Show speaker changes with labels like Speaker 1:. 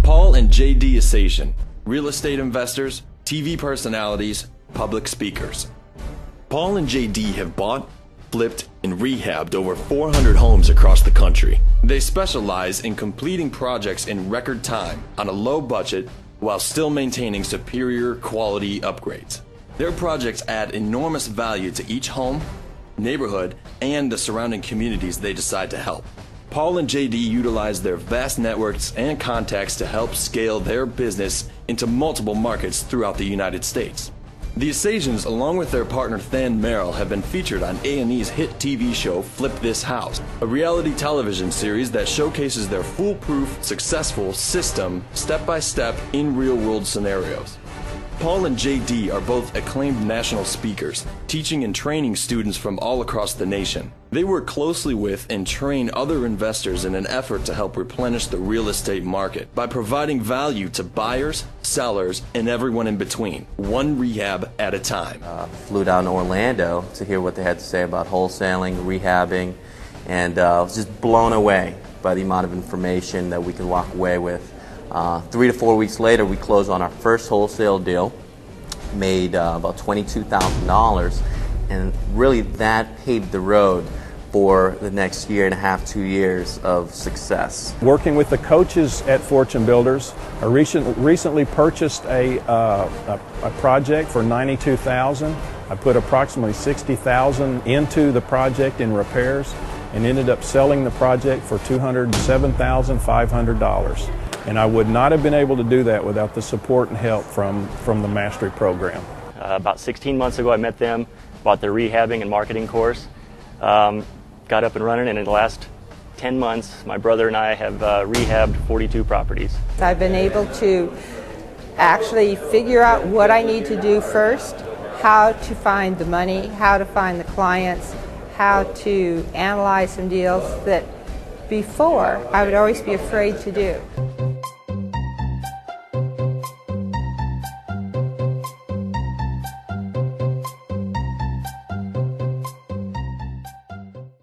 Speaker 1: Paul and J.D. Association, real estate investors, TV personalities, public speakers. Paul and J.D. have bought, flipped, and rehabbed over 400 homes across the country. They specialize in completing projects in record time on a low budget while still maintaining superior quality upgrades. Their projects add enormous value to each home, neighborhood, and the surrounding communities they decide to help. Paul and J.D. utilize their vast networks and contacts to help scale their business into multiple markets throughout the United States. The Associations, along with their partner Than Merrill, have been featured on A&E's hit TV show Flip This House, a reality television series that showcases their foolproof, successful system step-by-step in real-world scenarios. Paul and J.D. are both acclaimed national speakers, teaching and training students from all across the nation. They work closely with and train other investors in an effort to help replenish the real estate market by providing value to buyers, sellers, and everyone in between, one rehab at a time.
Speaker 2: Flew down to Orlando to hear what they had to say about wholesaling, rehabbing, and was just blown away by the amount of information that we can walk away with. 3 to 4 weeks later, we closed on our first wholesale deal, made about $22,000, and really that paved the road for the next year and a half, 2 years of success.
Speaker 3: Working with the coaches at Fortune Builders, I recently purchased a project for $92,000. I put approximately $60,000 into the project in repairs and ended up selling the project for $207,500. And I would not have been able to do that without the support and help from the Mastery program.
Speaker 4: About 16 months ago I met them, bought their rehabbing and marketing course, got up and running, and in the last 10 months my brother and I have rehabbed 42 properties.
Speaker 5: I've been able to actually figure out what I need to do first, how to find the money, how to find the clients, how to analyze some deals that before I would always be afraid to do.